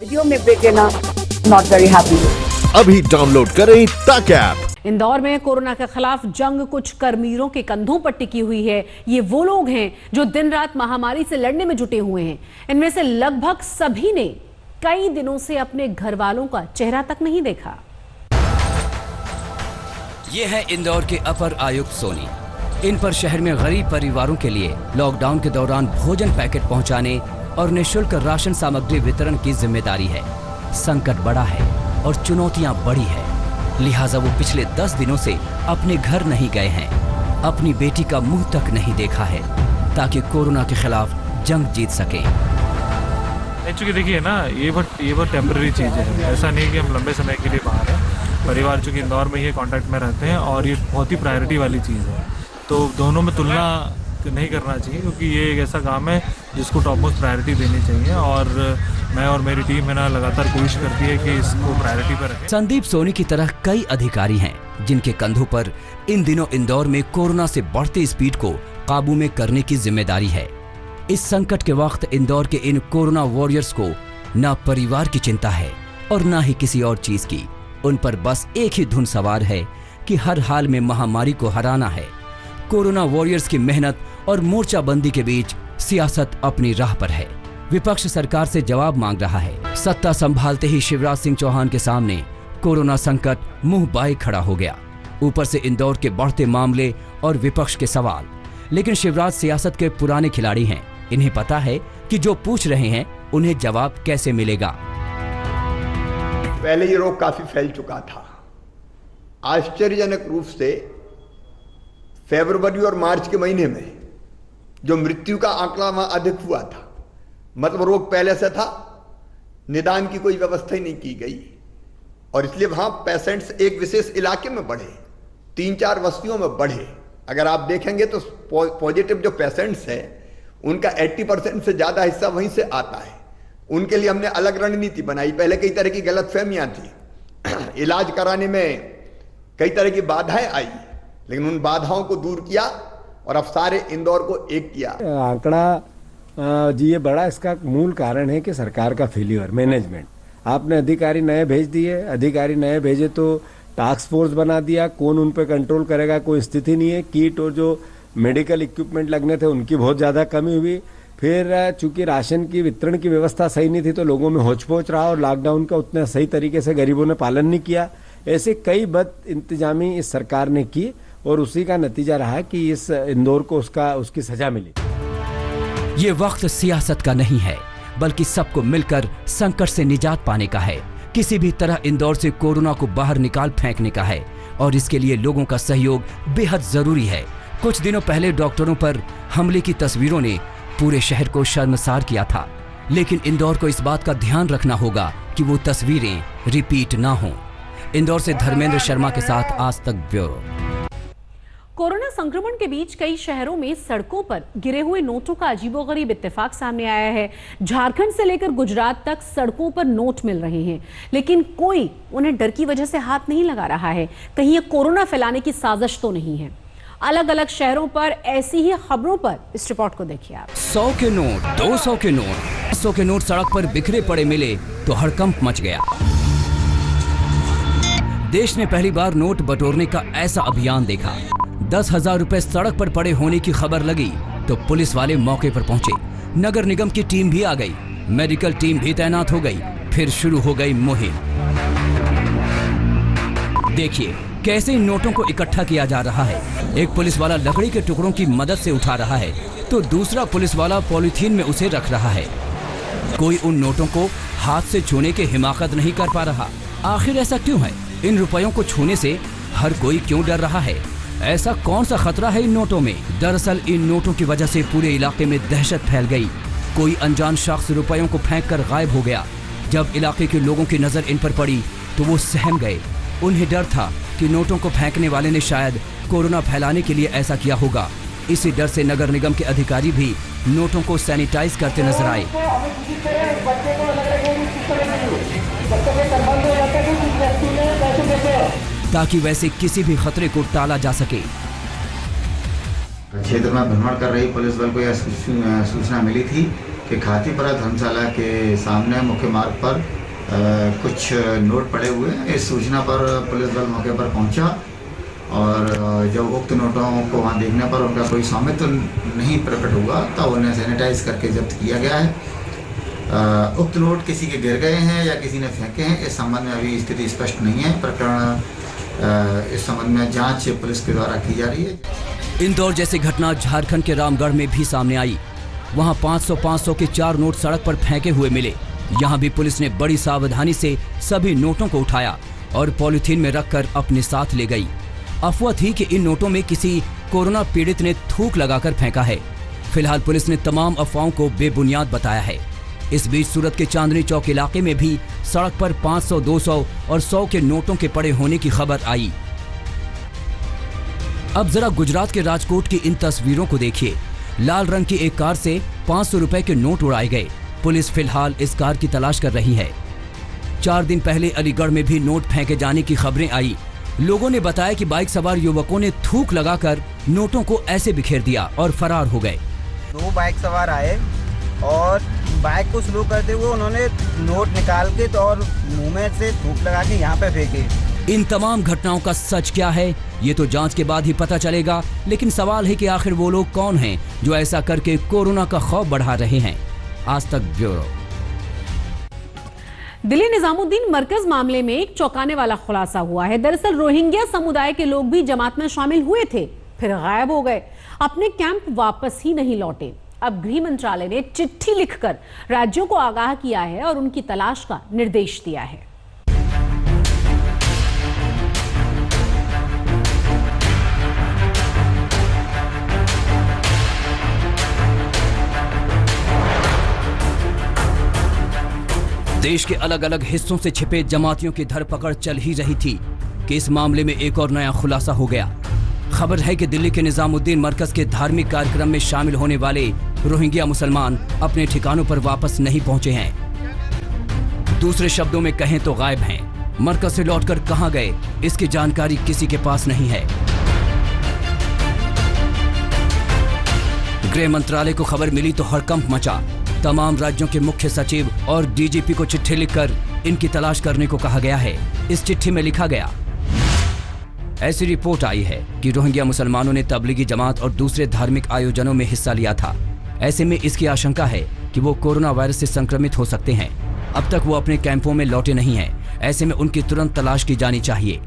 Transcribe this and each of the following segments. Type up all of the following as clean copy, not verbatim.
Video में break लेना not very happy. अभी डाउनलोड करें तक ऐप। इंदौर में कोरोना के खिलाफ जंग कुछ कर्मवीरों के कंधों पर टिकी हुई है। ये वो लोग हैं जो दिन रात महामारी से लड़ने में जुटे हुए हैं। इनमें से लगभग सभी ने कई दिनों से अपने घर वालों का चेहरा तक नहीं देखा। ये है इंदौर के अपर आयुक्त सोनी। इन पर शहर में गरीब परिवारों के लिए लॉकडाउन के दौरान भोजन पैकेट पहुंचाने और निःशुल्क राशन सामग्री वितरण की जिम्मेदारी है। संकट बड़ा है और चुनौतियां बड़ी है, लिहाजा वो पिछले 10 दिनों से अपने घर नहीं गए हैं, अपनी बेटी का मुंह तक नहीं देखा है, ताकि कोरोना के खिलाफ जंग जीत सके। चूँकि देखिए ना, ये बहुत टेम्पररी चीज़ है। ऐसा नहीं कि हम लंबे समय के लिए बाहर हैं। परिवार चूँकि इंदौर में ही कांटेक्ट में रहते हैं और ये बहुत ही प्रायोरिटी वाली चीज़ है, तो दोनों में तुलना नहीं करना चाहिए, क्योंकि ये एक ऐसा काम है जिसको टॉप मोस्ट प्रायोरिटी देनी चाहिए। और मैं और मेरी टीम है ना लगातार कोशिश करती है कि इसको प्रायोरिटी पर रखें। संदीप सोनी की तरह कई अधिकारी हैं जिनके कंधों पर इन दिनों इंदौर में कोरोना से बढ़ते स्पीड को काबू में करने की जिम्मेदारी है। इस संकट के वक्त इंदौर के इन कोरोना वॉरियर्स को न परिवार की चिंता है और न ही किसी और चीज की। उन पर बस एक ही धुन सवार है कि हर हाल में महामारी को हराना है। कोरोना वॉरियर्स की मेहनत और मोर्चाबंदी के बीच सियासत अपनी राह पर है। विपक्ष सरकार से जवाब मांग रहा है। सत्ता संभालते ही शिवराज सिंह चौहान के सामने कोरोना संकट मुंह बाए खड़ा हो गया। ऊपर से इंदौर के बढ़ते मामले और विपक्ष के सवाल। लेकिन शिवराज सियासत के पुराने खिलाड़ी हैं। इन्हें पता है कि जो पूछ रहे हैं उन्हें जवाब कैसे मिलेगा। पहले ये रोग काफी फैल चुका था। आश्चर्यजनक रूप से फरवरी और मार्च के महीने में जो मृत्यु का आंकड़ा वहां अधिक हुआ था, मतलब रोग पहले से था, निदान की कोई व्यवस्था ही नहीं की गई और इसलिए वहां पेशेंट्स एक विशेष इलाके में बढ़े, 3-4 बस्तियों में बढ़े। अगर आप देखेंगे तो पॉजिटिव जो पेशेंट्स हैं उनका 80% से ज्यादा हिस्सा वहीं से आता है। उनके लिए हमने अलग रणनीति बनाई। पहले कई तरह की गलतफहमियां थी, इलाज कराने में कई तरह की बाधाएं आई, लेकिन उन बाधाओं को दूर किया और अब सारे इंदौर को एक किया। आंकड़ा जी ये बड़ा, इसका मूल कारण है कि सरकार का फेल्यूर मैनेजमेंट। आपने अधिकारी नए भेज दिए, अधिकारी नए भेजे तो टास्क फोर्स बना दिया, कौन उन पे कंट्रोल करेगा कोई स्थिति नहीं है। किट और जो मेडिकल इक्विपमेंट लगने थे उनकी बहुत ज़्यादा कमी हुई। फिर चूंकि राशन की वितरण की व्यवस्था सही नहीं थी तो लोगों में होच पोच रहा और लॉकडाउन का उतना सही तरीके से गरीबों ने पालन नहीं किया। ऐसे कई बद इंतजामी इस सरकार ने की और उसी का नतीजा रहा कि इस इंदौर को उसकी सजा मिली। ये वक्त सियासत का नहीं है, बल्कि सबको मिलकर संकट से निजात पाने का है। किसी भी तरह इंदौर से कोरोना को बाहर निकाल फेंकने का है और इसके लिए लोगों का सहयोग बेहद जरूरी है। कुछ दिनों पहले डॉक्टरों पर हमले की तस्वीरों ने पूरे शहर को शर्मसार किया था, लेकिन इंदौर को इस बात का ध्यान रखना होगा कि वो तस्वीरें रिपीट ना हों। इंदौर से धर्मेंद्र शर्मा के साथ आज तक ब्यूरो। कोरोना संक्रमण के बीच कई शहरों में सड़कों पर गिरे हुए नोटों का अजीबोगरीब इत्तेफाक सामने आया है। झारखंड से लेकर गुजरात तक सड़कों पर नोट मिल रहे हैं, लेकिन कोई उन्हें डर की वजह से हाथ नहीं लगा रहा है। कहीं ये कोरोना फैलाने की साजिश तो नहीं है। अलग अलग शहरों पर ऐसी ही खबरों पर इस रिपोर्ट को देखिए आप। 100 के नोट, 200 के नोट, 100 के नोट सड़क पर बिखरे पड़े मिले तो हड़कंप मच गया। देश ने पहली बार नोट बटोरने का ऐसा अभियान देखा। 10,000 रुपए सड़क पर पड़े होने की खबर लगी तो पुलिस वाले मौके पर पहुंचे। नगर निगम की टीम भी आ गई, मेडिकल टीम भी तैनात हो गई। फिर शुरू हो गई मुहिम। देखिए कैसे इन नोटों को इकट्ठा किया जा रहा है। एक पुलिस वाला लकड़ी के टुकड़ों की मदद से उठा रहा है तो दूसरा पुलिस वाला पॉलीथीन में उसे रख रहा है। कोई उन नोटों को हाथ से छूने की हिमाकत नहीं कर पा रहा। आखिर ऐसा क्यों है? इन रुपयों को छूने से हर कोई क्यों डर रहा है? ऐसा कौन सा खतरा है इन नोटों में? दरअसल इन नोटों की वजह से पूरे इलाके में दहशत फैल गई। कोई अनजान शख्स रुपयों को फेंक कर गायब हो गया। जब इलाके के लोगों की नजर इन पर पड़ी तो वो सहम गए। उन्हें डर था कि नोटों को फेंकने वाले ने शायद कोरोना फैलाने के लिए ऐसा किया होगा। इसी डर से नगर निगम के अधिकारी भी नोटों को सैनिटाइज करते नजर आए। ताकि वैसे किसी भी खतरे को टाला जा सके। क्षेत्र में भ्रमण कर रही पुलिस बल को यह सूचना मिली थी कि खातीपुरा धर्मशाला के सामने मुख्य मार्ग पर कुछ नोट पड़े हुए हैं। इस सूचना पर पुलिस बल मौके पर पहुंचा और जब उक्त नोटों को वहां देखने पर उनका कोई स्वामित्व नहीं प्रकट हुआ तब उन्हें सैनिटाइज करके जब्त किया गया है। उक्त नोट किसी के गिर गए हैं या किसी ने फेंके हैं, इस संबंध में अभी स्थिति स्पष्ट नहीं है। प्रकरण इस संबंध में जांच पुलिस के द्वारा की जा रही है। इंदौर जैसी घटना झारखंड के रामगढ़ में भी सामने आई। वहां 500-500 के 4 नोट सड़क पर फेंके हुए मिले। यहां भी पुलिस ने बड़ी सावधानी से सभी नोटों को उठाया और पॉलिथीन में रखकर अपने साथ ले गई। अफवाह थी कि इन नोटों में किसी कोरोना पीड़ित ने थूक लगाकर फेंका है। फिलहाल पुलिस ने तमाम अफवाहों को बेबुनियाद बताया है। इस बीच सूरत के चांदनी चौक इलाके में भी सड़क पर 500, 200 और 100 के नोटों के पड़े होने की खबर आई। अब जरा गुजरात के राजकोट की इन तस्वीरों को देखिए। लाल रंग की एक कार से 500 रुपए के नोट उड़ाए गए। पुलिस फिलहाल इस कार की तलाश कर रही है। 4 दिन पहले अलीगढ़ में भी नोट फेंके जाने की खबरें आई। लोगों ने बताया कि बाइक सवार युवकों ने थूक लगाकर नोटों को ऐसे बिखेर दिया और फरार हो गए। 2 बाइक सवार आए और बाइक को स्लो करते हुए उन्होंने नोट निकाल के तो और मुंह में से थूक लगा के यहाँ पे फेंके। इन तमाम घटनाओं का सच क्या है ये तो जांच के बाद ही पता चलेगा, लेकिन सवाल है कि आखिर वो लोग कौन हैं जो ऐसा करके कोरोना का खौफ बढ़ा रहे हैं। आज तक ब्यूरो। दिल्ली निजामुद्दीन मरकज मामले में एक चौंकाने वाला खुलासा हुआ है। दरअसल रोहिंग्या समुदाय के लोग भी जमात में शामिल हुए थे, फिर गायब हो गए, अपने कैंप वापस ही नहीं लौटे। अब गृह मंत्रालय ने चिट्ठी लिखकर राज्यों को आगाह किया है और उनकी तलाश का निर्देश दिया है। देश के अलग अलग हिस्सों से छिपे जमातियों की धरपकड़ चल ही रही थी कि इस मामले में एक और नया खुलासा हो गया। खबर है कि दिल्ली के निजामुद्दीन मरकज के धार्मिक कार्यक्रम में शामिल होने वाले रोहिंग्या मुसलमान अपने ठिकानों पर वापस नहीं पहुंचे हैं। दूसरे शब्दों में कहें तो गायब हैं। मरकज से लौटकर कहां गए इसकी जानकारी किसी के पास नहीं है। गृह मंत्रालय को खबर मिली तो हड़कंप मचा। तमाम राज्यों के मुख्य सचिव और डीजीपी को चिट्ठी लिखकर इनकी तलाश करने को कहा गया है। इस चिट्ठी में लिखा गया, ऐसी रिपोर्ट आई है कि रोहिंग्या मुसलमानों ने तबलीगी जमात और दूसरे धार्मिक आयोजनों में हिस्सा लिया था। ऐसे में इसकी आशंका है कि वो कोरोना वायरस से संक्रमित हो सकते हैं। अब तक वो अपने कैंपों में लौटे नहीं हैं। ऐसे में उनकी तुरंत तलाश की जानी चाहिए।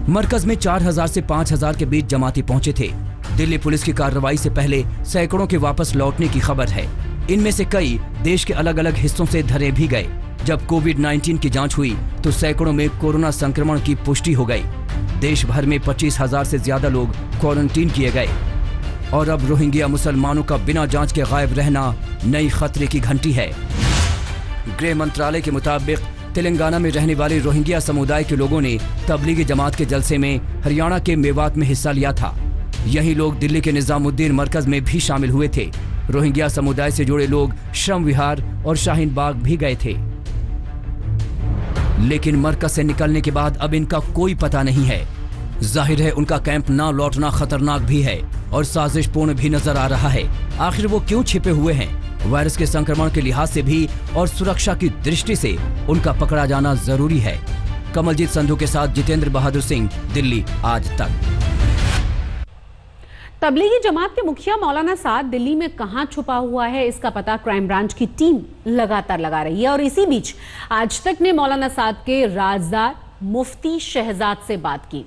मरकज में 4000 से 5000 के बीच जमाती पहुंचे थे। दिल्ली पुलिस की कार्रवाई से पहले सैकड़ों के वापस लौटने की खबर है। इनमें से कई देश के अलग अलग हिस्सों से धरे भी गए। जब कोविड-19 की जांच हुई तो सैकड़ों में कोरोना संक्रमण की पुष्टि हो गई। देश भर में 25,000 से ज्यादा लोग क्वारंटीन किए गए। और अब रोहिंग्या मुसलमानों का बिना जांच के गायब रहना नई खतरे की घंटी है। गृह मंत्रालय के मुताबिक तेलंगाना में रहने वाले रोहिंग्या समुदाय के लोगों ने तबलीगी जमात के जलसे में हरियाणा के मेवात में हिस्सा लिया था। यही लोग दिल्ली के निजामुद्दीन मरकज में भी शामिल हुए थे। रोहिंग्या समुदाय से जुड़े लोग श्रम विहार और शाहीन बाग भी गए थे, लेकिन मरकज से निकलने के बाद अब इनका कोई पता नहीं है। जाहिर है उनका कैंप ना लौटना खतरनाक भी है और साजिशपूर्ण भी नजर आ रहा है। आखिर वो क्यों छिपे हुए हैं? वायरस के संक्रमण के लिहाज से भी और सुरक्षा की दृष्टि से उनका पकड़ा जाना जरूरी है। कमलजीत संधू के साथ जितेंद्र बहादुर सिंह, दिल्ली आज तक। तबलीगी जमात के मुखिया मौलाना साद दिल्ली में कहां छुपा हुआ है, इसका पता क्राइम ब्रांच की टीम लगातार लगा रही है। और इसी बीच आज तक ने मौलाना साद के राजदार मुफ्ती शहजाद से बात की।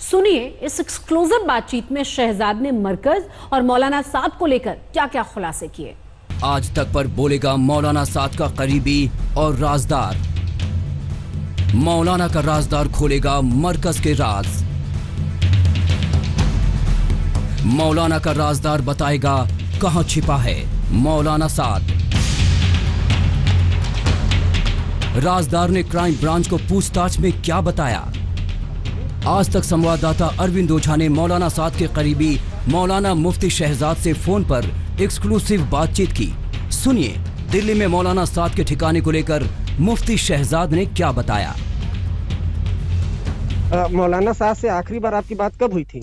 सुनिए इस एक्सक्लूसिव बातचीत में शहजाद ने मरकज और मौलाना साद को लेकर क्या क्या खुलासे किए। आज तक पर बोलेगा मौलाना साद का करीबी और राजदार। मौलाना का राजदार खोलेगा मरकज के राज। मौलाना का राजदार बताएगा कहां छिपा है मौलाना साद। राजदार ने क्राइम ब्रांच को पूछताछ में क्या बताया। आज तक संवाददाता अरविंद ओझा ने मौलाना साद के करीबी मौलाना मुफ्ती शहजाद से फोन पर एक्सक्लूसिव बातचीत की। सुनिए दिल्ली में मौलाना साद के ठिकाने को लेकर मुफ्ती शहजाद ने क्या बताया। मौलाना साद से आखिरी बार आपकी बात कब हुई थी?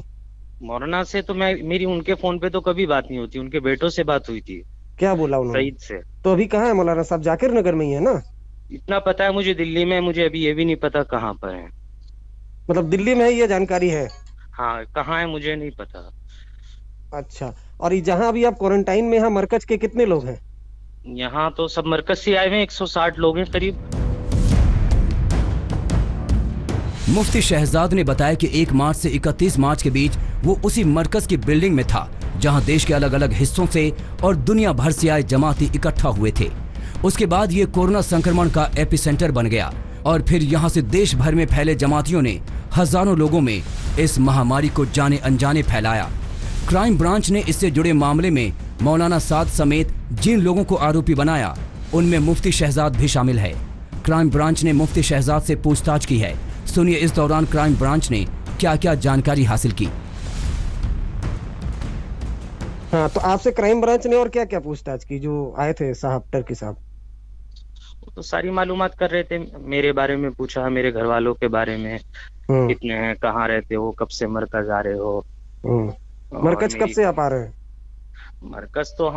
मौलाना से तो मेरी उनके फोन पे तो कभी बात नहीं होती, उनके बेटों से बात हुई थी। क्या बोला उन्होंने? सईद से। तो अभी कहाँ है मौलाना साहब? जाकिर नगर में ही है ना? इतना पता है मुझे दिल्ली में, मुझे अभी ये भी नहीं पता कहाँ पर है। मतलब दिल्ली में है, ये जानकारी है? हाँ, कहाँ है मुझे नहीं पता। अच्छा, और ये जहाँ अभी आप क्वारंटाइन में, यहाँ मरकज के कितने लोग हैं? यहाँ तो सब मरकज से आए हुए 160 लोग हैं करीब। मुफ्ती शहजाद ने बताया कि 1 मार्च से 31 मार्च के बीच वो उसी मरकज की बिल्डिंग में था जहां देश के अलग अलग हिस्सों से और दुनिया भर से आए जमाती इकट्ठा हुए थे। उसके बाद ये कोरोना संक्रमण का एपिसेंटर बन गया और फिर यहां से देश भर में फैले जमातियों ने हजारों लोगों में इस महामारी को जाने अनजाने फैलाया। क्राइम ब्रांच ने इससे जुड़े मामले में मौलाना साद समेत जिन लोगों को आरोपी बनाया उनमें मुफ्ती शहजाद भी शामिल है। क्राइम ब्रांच ने मुफ्ती शहजाद से पूछताछ की है। सुनिए इस दौरान क्राइम ब्रांच ने क्या क्या जानकारी हासिल की। हाँ, तो आपसे क्राइम ब्रांच ने और क्या क्या पूछताछ की जो आए थे साहब, टर्की साहब? तो सारी मालूमात कर रहे थे, मेरे बारे में पूछा, मेरे घर वालों के बारे में, कितने हैं, कहाँ रहते हो, कब से मरकज आ रहे हो। मरकज कब से आप आ रहे हैं? मरकज तो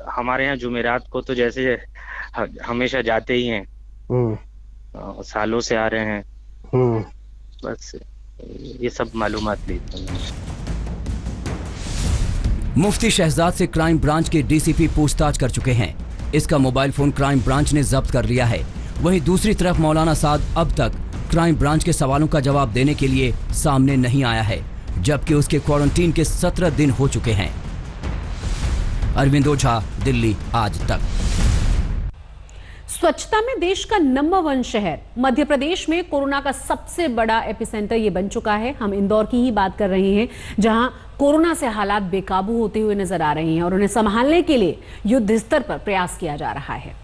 हमारे यहाँ जुमेरात को तो जैसे हमेशा जाते ही हैं, सालों से आ रहे हैं। बस ये सब मालूमात ली थी। मुफ्ती शहजाद से क्राइम ब्रांच के डीसीपी पूछताछ कर चुके हैं। इसका मोबाइल फोन क्राइम ब्रांच ने जब्त कर लिया है। वहीं दूसरी तरफ मौलाना साद अब तक क्राइम ब्रांच के सवालों का जवाब देने के लिए सामने नहीं आया है, जबकि उसके क्वारंटीन के 17 दिन हो चुके हैं। अरविंद ओझा, दिल्ली आज तक। स्वच्छता में देश का नंबर 1 शहर मध्य प्रदेश में कोरोना का सबसे बड़ा एपिसेंटर ये बन चुका है। हम इंदौर की ही बात कर रहे हैं, जहां कोरोना से हालात बेकाबू होते हुए नजर आ रहे हैं और उन्हें संभालने के लिए युद्ध स्तर पर प्रयास किया जा रहा है।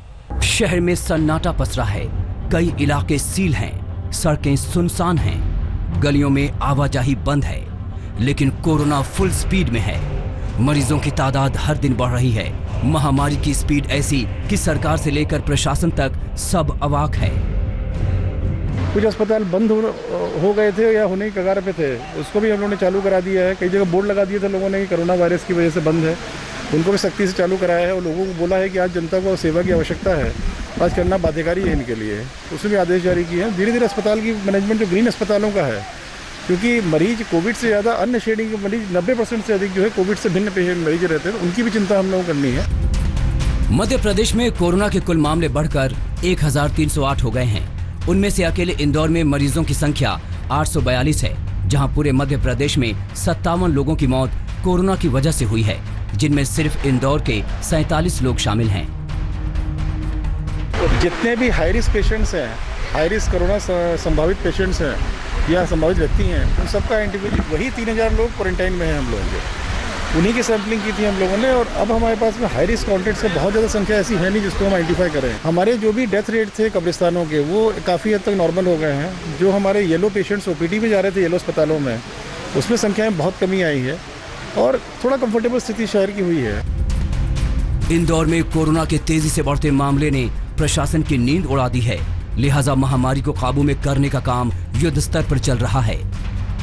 शहर में सन्नाटा पसरा है। कई इलाके सील हैं, सड़कें सुनसान हैं, गलियों में आवाजाही बंद है, लेकिन कोरोना फुल स्पीड में है। मरीजों की तादाद हर दिन बढ़ रही है। महामारी की स्पीड ऐसी कि सरकार से लेकर प्रशासन तक सब अवाक है। कुछ अस्पताल बंद हो गए थे या होने की कगार पे थे, उसको भी हम लोगों ने चालू करा दिया है। कई जगह बोर्ड लगा दिए थे लोगों ने कि कोरोना वायरस की वजह से बंद है, उनको भी सख्ती से चालू कराया है और लोगों को बोला है कि आज जनता को सेवा की आवश्यकता है, आज करना बाध्यकारी है इनके लिए। उसमें भी आदेश जारी किए हैं। धीरे धीरे अस्पताल की मैनेजमेंट जो ग्रीन अस्पतालों का है, क्योंकि मरीज कोविड से ज़्यादा अन्य श्रेणी के मरीज 90% से अधिक जो है कोविड से भिन्न पेशेंट मरीज रहते हैं, उनकी भी चिंता हम लोगों को करनी है। मध्य प्रदेश में कोरोना के कुल मामले बढ़कर 1308 हो गए हैं। उनमें से अकेले इंदौर में मरीजों की संख्या 842 है, जहां पूरे मध्य प्रदेश में 57 लोगों की मौत कोरोना की वजह से हुई है, जिनमें सिर्फ इंदौर के 47 लोग शामिल हैं। जितने भी हाई रिस्क पेशेंट्स हैं, हाई रिस्क कोरोना संभावित पेशेंट्स हैं या संभावित व्यक्ति हैं, उन सबका इंडिविजुअल वही 3000 लोग क्वारंटाइन में हैं हम लोगों के, उन्हीं की सैंपलिंग की थी हम लोगों ने। और अब हमारे पास में हाई रिस्क कॉन्टेक्ट्स की बहुत ज़्यादा संख्या ऐसी है नहीं जिसको हम आइडेंटिफाई करें। हमारे जो भी डेथ रेट थे कब्रिस्तानों के, वो काफ़ी हद तक नॉर्मल हो गए हैं। जो हमारे येलो पेशेंट्स ओपीडी में जा रहे थे येलो अस्पतालों में, उसमें संख्या में बहुत कमी आई है और थोड़ा कंफर्टेबल स्थिति शहर की हुई है। इंदौर में कोरोना के तेजी से बढ़ते मामले ने प्रशासन की नींद उड़ा दी है, लिहाजा महामारी को काबू में करने का काम युद्ध स्तर पर चल रहा है।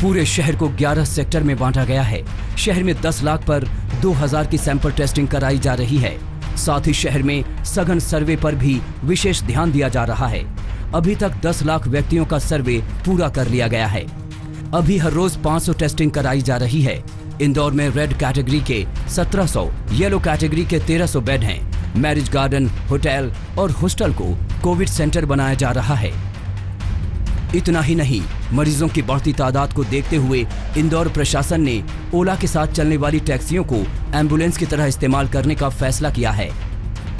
पूरे शहर को 11 सेक्टर में बांटा गया है। शहर में 10 लाख पर 2000 की सैंपल टेस्टिंग कराई जा रही है। साथ ही शहर में सघन सर्वे पर भी विशेष ध्यान दिया जा रहा है। अभी तक 10 लाख व्यक्तियों का सर्वे पूरा कर लिया गया है। अभी हर रोज 500 टेस्टिंग कराई जा रही है। इंदौर में रेड कैटेगरी के 1700, येलो कैटेगरी के 1300 बेड हैं। मैरिज गार्डन, होटल और हॉस्टल को कोविड सेंटर बनाया जा रहा है। इतना ही नहीं, मरीजों की बढ़ती तादाद को देखते हुए इंदौर प्रशासन ने ओला के साथ चलने वाली टैक्सियों को एम्बुलेंस की तरह इस्तेमाल करने का फैसला किया है।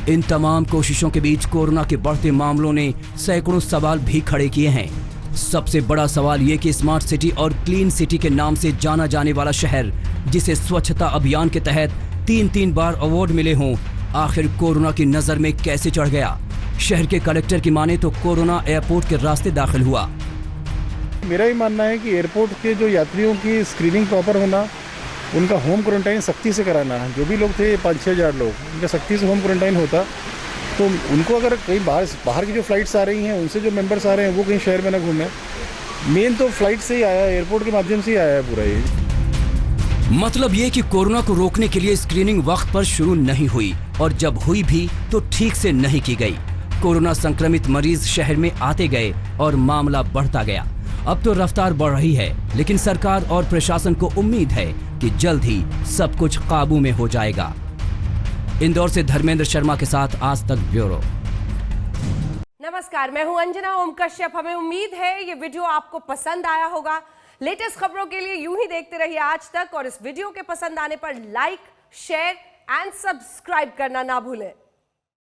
इन तमाम कोशिशों के बीच कोरोना के बढ़ते मामलों ने सैकड़ों सवाल भी खड़े किए हैं। सबसे बड़ा सवाल ये कि स्मार्ट सिटी और क्लीन सिटी के नाम से जाना जाने वाला शहर, जिसे स्वच्छता अभियान के तहत 3-3 बार अवार्ड मिले हों, आखिर कोरोना की नजर में कैसे चढ़ गया। शहर के कलेक्टर की माने तो कोरोना एयरपोर्ट के रास्ते दाखिल हुआ। मेरा ही मानना है कि एयरपोर्ट के जो यात्रियों की स्क्रीनिंग प्रॉपर होना, उनका होम क्वारंटाइन सख्ती से कराना है। जो भी लोग थे 5-6 हज़ार लोग, उनका सख्ती से होम क्वारंटाइन होता तो उनको अगर कहीं बाहर की जो फ्लाइट्स आ रही हैं, उनसे जो मेंबर्स आ रहे हैं वो कहीं शहर में ना घूमें। मेन तो फ्लाइट से ही आया है, एयरपोर्ट के माध्यम से ही आया है पूरा ये। मतलब ये कि कोरोना को रोकने के लिए स्क्रीनिंग वक्त पर शुरू नहीं हुई और जब हुई भी तो ठीक से नहीं की गई। कोरोना संक्रमित मरीज शहर में आते गए और मामला बढ़ता गया। अब तो रफ्तार बढ़ रही है, लेकिन सरकार और प्रशासन को उम्मीद है कि जल्द ही सब कुछ काबू में हो जाएगा। इंदौर से धर्मेंद्र शर्मा के साथ आज तक ब्यूरो। नमस्कार, मैं हूं अंजना ओम कश्यप। हमें उम्मीद है ये वीडियो आपको पसंद आया होगा। लेटेस्ट खबरों के लिए यूं ही देखते रहिए आज तक और इस वीडियो के पसंद आने पर लाइक, शेयर एंड सब्सक्राइब करना ना भूलें।